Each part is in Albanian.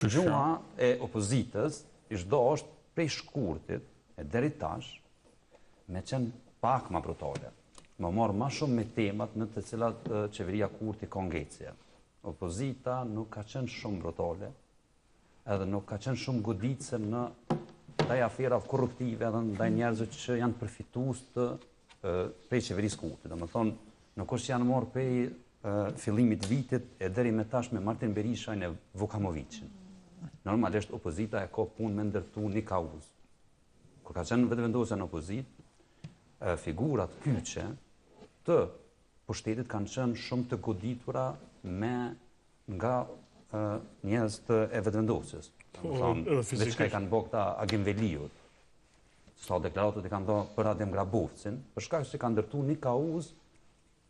Gjuma e opozitës ishdo është prej shkurtit e deri tash me qenë pak ma brutale. Më marë ma shumë me temat në të cilat qeveria Kurti ka ngecje. Opozita nuk ka qenë shumë brutale, edhe nuk ka qenë shumë goditse në ndaj afera korruptive edhe ndaj njerëzve që janë përfitues të prej qeverisë Kurti. Do më thonë, nuk është që janë marë prej fillimit vitit e deri me tash me Martin Berishajn e Vukamovicin. Normalisht opozita e ka punë me ndërtu një kauzë. Kur ka qenë vetëvendosja në opozitë, figurat kyçe të pushtetit kanë qenë shumë të goditura nga njerëz të e vetëvendosjes. Veç ka i kanë bërë këta Agim Veliut, sa deklaratët i kanë dhënë për Adem Grabovcin, për shkak se kanë ndërtu një kauzë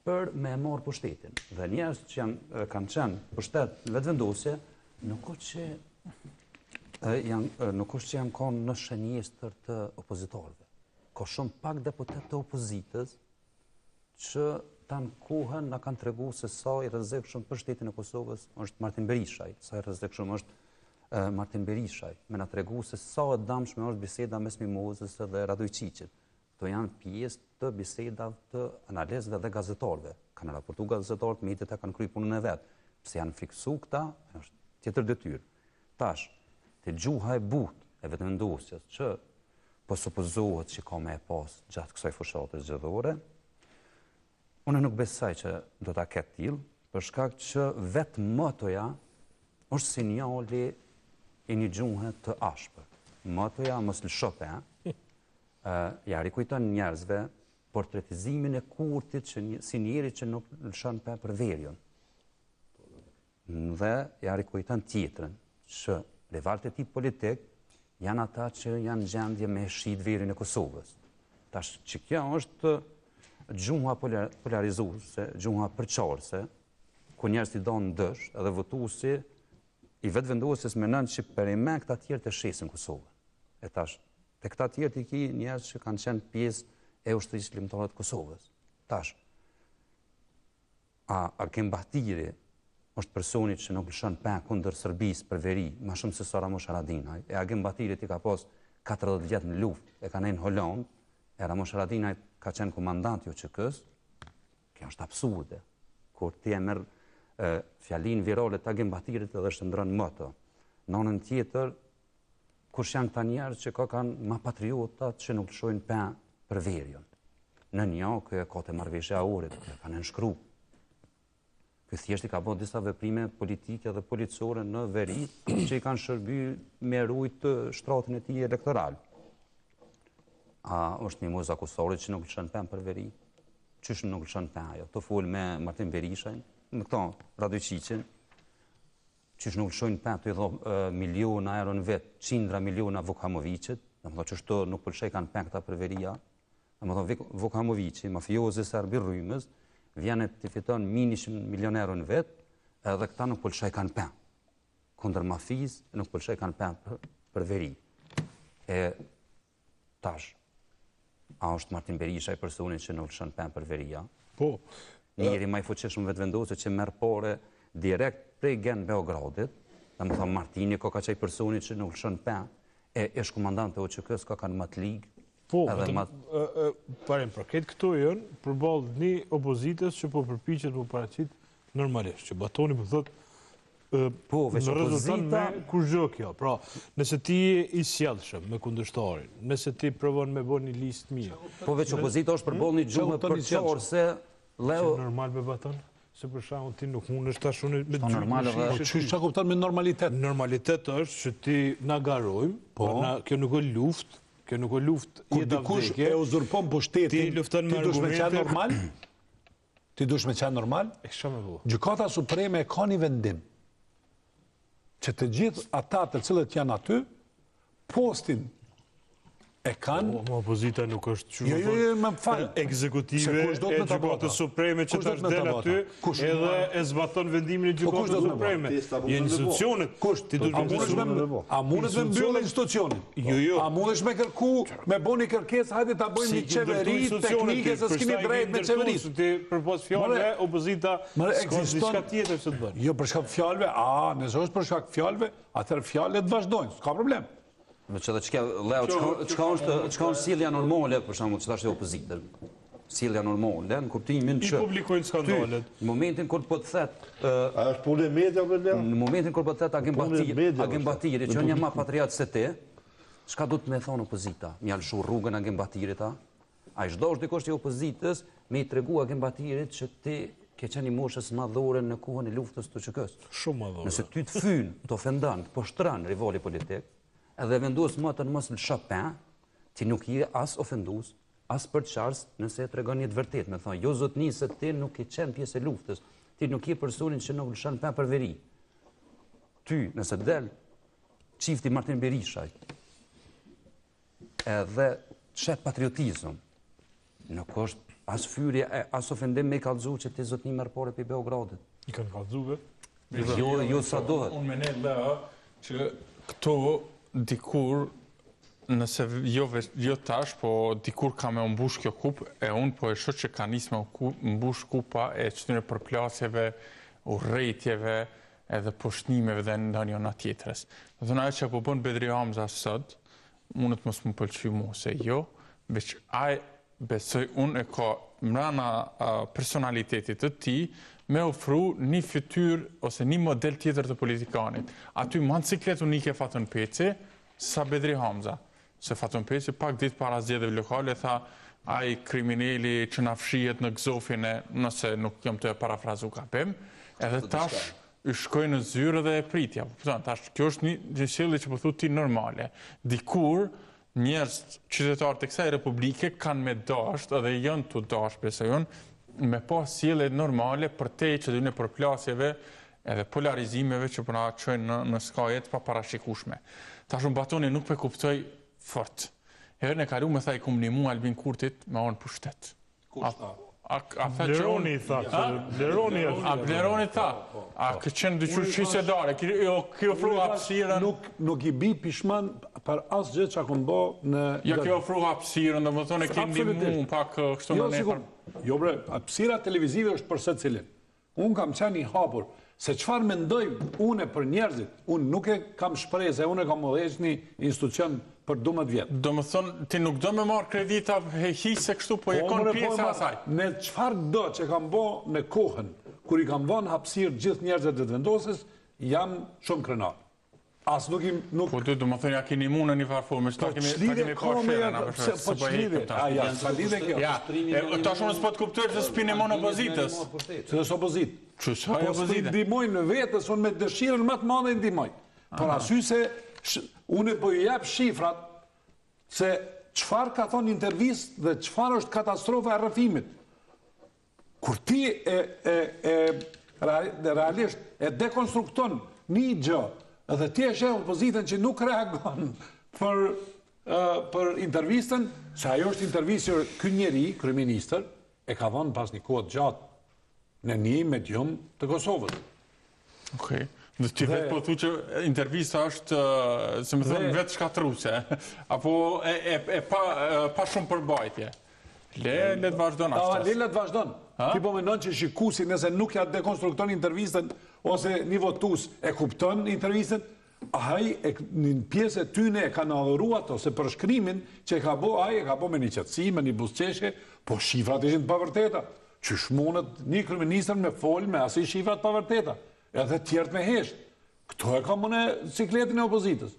për me marrë pushtetin. Dhe njerëz që kanë qenë pushtet vetëvendosje, nuk është që janë konë në shënjestër të opozitorëve. Ka shumë pak deputet të opozitës që tanë kohën në kanë tregu se sa i rrezikshëm për shtetin e Kosovës është Martin Berishaj, sa i rrezikshëm është Martin Berishaj. Me na tregu se sa e damshme është biseda mes Mimozës dhe Radojčićit. Këto janë pjesë të bisedave të analistëve dhe gazetarëve. Kanë raportu gazetarët, mediat kanë kryer punën e vet. Pse janë fiksu këta, është tjetër detyrë. Tash, te gjuha e butë e vetëvendosjes që po supozohet që ka me e pas gjatë kësaj fushatës zgjedhore, unë nuk besoj që do ta ketë tillë, për shkak që vetë motoja është sinjali i një gjuhe të ashpër. Motoja mos lëshope, ja rikujton njerëzve portretizimin e Kurtit si njeri që nuk lëshon pe për verjon. Dhe ja rikujton tjetrën, që rivalët e tij politik janë ata që janë gjendje me shit verjen e Kosovës. Tash që kjo është gjuha polarizuese, gjuha përçarëse, ku njerëzit i donë dësh, edhe votuesi i vetëvendosjes mendon që perime këta tjerë të shesin Kosovën. E tash, te këta tjerë i ki njerëz që kanë qenë pjesë e ushtrisë ligjore të Kosovës. Tash, Arkem Bahtiri është personi që nuk lëshon pen kundër Serbisë për veri, ma shumë se sa Ramush Haradinaj. E Arkem Bahtiri ti ka pas 40 vjet në luftë, e ka nejnë në Hollанд, e Ramush Haradinaj ka qenë komandant jo QK-s. Kjo është absurde. Kur ti e merr fjalin virale të Arkem Bahtirit edhe shndron moto. Në anën tjetër, kush janë këta njerëz që kanë ma patriotat që nuk lëshojnë pen për verjon. Në një ka të marrëveshja e Ohrit, kanë nënshkruar. Ky thjesht i ka bërë disa veprime politike dhe policore në veri që i kanë shërbyer me rujt shtratin e tij elektoral. Është Mimoza Kusori që nuk lëshon pen për veri. Qysh nuk lëshon pen ajo? Të fol me Martin Berishajn, me këto Radojčićin, qysh nuk lëshojnë pen të i dho miliona euro në vet, qindra miliona Vukamovicit, domethënë çështë nuk pëlqej kanë pen këta për veria. Domethënë Vukamovici, mafiozi serb i rrymës, vjen të fiton mini milion euro në vet, edhe këta nuk pëlqej kanë pen. Kundër mafiz, nuk pëlqej kanë pen për veri. E tash, a është Martin Berishaj personi që nuk lëshon pen për veria? Po. Njëri më i fuqishëm vetëvendosur që merr pore direkt prej Gen Beogradit, domethënë Martini ka qenë personi që nuk lëshon pen, është komandant e OÇK-s, ka kanë matlig. Po, parem përket këto janë përballë një opozitës që po përpiqet po paraqit normalisht, që Batoni po thotë në rezultat me kurrë kjo. Pra, nëse ti je i sjellshëm me kundërshtarin, nëse ti provon me bën një listë mirë. Po veç opozita është përballë një gjumë përçarëse, Leo normal me Baton. Se për shembull ti nuk mundesh tash unë me dy. Çfarë kupton me normalitet? Normalitet është që ti na garojmë, po kjo nuk është luftë. Kjo nuk është luftë kur dikush e uzurpon pushtetin, ti dush me qenë normal? Ti dush me qenë normal? Gjykata Supreme ka një vendim që të gjithë ata të cilët janë aty, postin e kanë... Opozita nuk është më falë. Ekzekutive e Gjykatës Supreme që tash del aty, edhe e zbaton vendimin e Gjykatës Supreme. Janë institucionet. A mundet me mbyllë institucionin? A mundesh me kërku, me boni kërkesë, hajde ta bëjmë një qeveri teknike se s'keni drejt me qeverisë. Për pos fjalëve, opozita s'ka diçka tjetër që të bënë. Jo, për shkak fjalëve, nëse është për shkak fjalëve, atëherë fjalët vazhdojnë, s'ka problem. Çka është sjellja normale, për shembull, çfarë është opozita? Sjellja normale, në kuptimin që i publikojnë skandalet. Në momentin kur po të thet, a është punë e media vëllai? Në momentin kur po të thet Agim Batiri, që një më patriot se ti, çka do të më thonë opozita? Mjalshu rrugën Agim Batirit, a? Ai çdo është dikush i opozitës me i tregu Agim Batirit që ti ke qenë i moshës madhore në kohën e luftës të ÇK-s. Shumë madhore. Nëse ty të fyn, të ofendon, të poshtron rivali politik, edhe vendos më të mos lëshapin, ti nuk je as ofendus, as për çars, nëse e tregon një të vërtetë, më thonë, jo zotni se ti nuk ke qenë pjesë e luftës, ti nuk je personin që nuk lëshon pa për veri. Ty, nëse del çifti Martin Berishaj, edhe çet patriotizëm, nuk është as fyrje, as ofendim me kallëzu që ti zotni merr pore për Beogradit. I kanë kallëzuve? Jo sa dohet. Unë menej Lea që këto dikur, nëse jo tash, po dikur ka me mbush kjo kup, e unë po e shoh që ka nis me mbush kupa e çtyre përplasjeve, urrejtjeve, edhe poshtnimeve dhe ndonjëna tjetrës. Do të thonë ajo që po bën Bedri Hamza sot, mundet mos më pëlqy mua se jo, veç ai besoj unë e ka mrana personalitetit të tij me ofru një fytyrë ose një model tjetër të politikanit. Aty manciklet unike Fatën Peci, sa Bedri Hamza. Se Fatën Peci pak ditë para zgjedhjeve lokale tha ai kriminali që na fshihet në gzofin e, nëse nuk jam të parafrazu gabim, edhe tash i shkoj në zyrë dhe e pritja. Tash kjo është një sjellje që po thu ti normale. Dikur njerëz qytetarë të kësaj republike kanë me dasht, edhe janë të dasht, besoj unë, me pas sjellje normale për te që dyne përplasjeve edhe polarizimeve që përna qojnë në skajet pa parashikushme. Tash unë Batoni nuk pe kuptoj fort. Herën e kalu me tha i kumë një mu Albin Kurtit me orën pushtet. Bleroni tha, Bleroni e tha. Bleroni tha, a këtë qenë dyqur qisedare, kjo ofru hapësirën... Nuk i bi pishman për asë gjithë që akon bo në... Ja kjo ofru hapësirën, dhe më thonë e kendi mu pak kështu në nefar. Jo bre, hapësira televizive është për se cilin. Unë kam qenë i hapur, se qëfar mendoj une për njerëzit, unë nuk e kam shprej, se unë e kam mëdhejsh një institucion për 12 vjetë. Do më thonë, ti nuk do me marë kredita se kështu, po e konë pjesë asaj. Në qëfar do që kam bo në kohën, kur i kam vonë hapësirë gjithë njerëzit dhe të vendosës, jam shumë krenar. Asë nuk... Po du, do më thonë, ja kini mu në një farforme, që ta kemi parë shera, po që lidhe, aja, sa lidhe kjo. Ta shumë s'po të kuptojrë të spini mu në opozitës. Që është opozit. Që sa e Po opozitës? s'ti ndimojnë në vetës, unë me dëshirën më të madhe ndimojnë. Por asy se, unë po ju jep shifrat, se qëfar ka thonë intervist dhe qëfar është katastrofa e rrëfimit. Kur ti realisht e dekonstrukton një gjë, edhe ti e sheh opozitën që nuk reagon për intervistën, se ajo është intervistër ky njeri, kryeministër, e ka dhënë pas një kohë gjatë në një medium të Kosovës. Okej. Dhe ti vetë po thu që intervista është, se më thëmë, vetë shkatruse, apo e pa shumë përbajtje. Le të vazhdojnë ashtë. Le të vazhdojnë. Ti po menon që shikusi nëse nuk ja dekonstrukton intervistën, ose një votus e kupton intervistën, ahaj një pjesë e tyne e ka në adhuruat, ose për shkrimin që e ka bo, ahaj e ka bo me një qëtësi, me një busqeshe, po shifrat ishin të pavërteta. Që shmonët një kryeministër me folë me asi shifrat pavërteta. Edhe tjertë me hesht. Këto e ka më në cikletin e opozitës.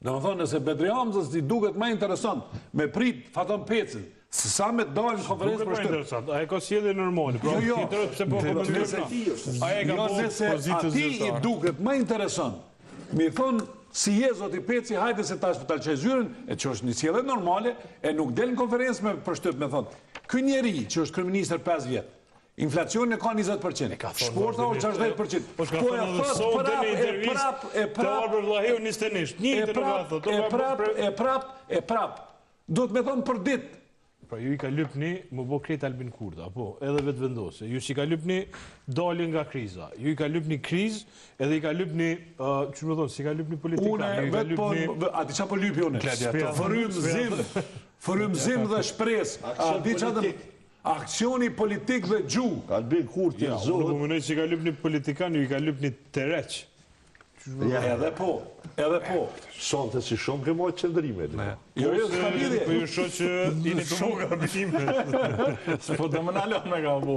Dhe më thonë, nëse Bedri Hamzës i duket më interesant me prit Fatën Pecin, se sa me dalë në konferencë për shtëtë. A e ka sjellje normale. Jo, ati i duket më interesant. Mi thonë, si je zoti Peci, hajde se tash për talqe zyren, e që është një sjellje normale, e nuk del në konferencë me për shtëtë, me thonë. Ky njeri që është kryeministër 5 vjetë, inflacionin e ka 20%. Shporta është 60%. Po shka thonë dhe sonë dhe me intervjist të Albert Vlaheu një stenisht. Një intervjist. E prap, do të me thonë për ditë. Pra ju i ka lypni më bo kretë Albin Kurti, apo edhe vetë vendose. Ju si ka lypni dalin nga kriza. Ju i ka lypni krizë, edhe i ka lypni, që më thonë, si ka lypni politika. Une, vetë po, a di qa po lypi une? Fërym zim dhe shpres. A di qa dhe akcioni politik dhe gjuhë. Albin Kurti, Unë po mënoj që i ka lypni politikan, ju i ka lypni tereq. Edhe po. Sonte si shumë ke mojtë qëndrime. Jo, s'ka lidhje. Po ju shoh që i në shumë gabime. Po dhe më nalon me ka bu.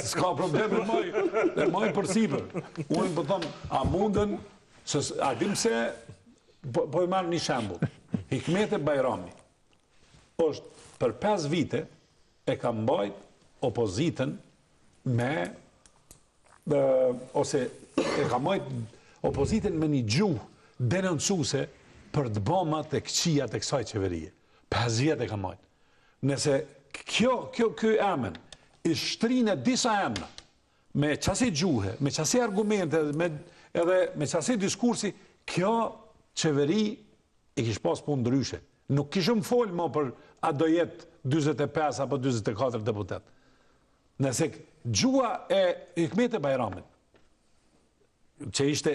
S'ka problem e maj për sipër. Unë po thëmë, a mundën, a dim se, po i marrë një shembull. Hikmete Bajrami është për 5 vite e ka mbajt opozitën me, ose e ka mbajt opozitën me një gjuhë denoncuese për të bomat e këqijat e kësaj qeverie. 5 vjet e ka mbajt. Nëse kjo emën i shtrinë disa emna me qasi gjuhe, me qasi argumente, edhe me qasi diskursi, kjo qeveri i kish pas punë ndryshe. Nuk kishëm folë më për a do jetë 25 apo 24 deputet. Nëse gjua e Hikmete Bajramit, që ishte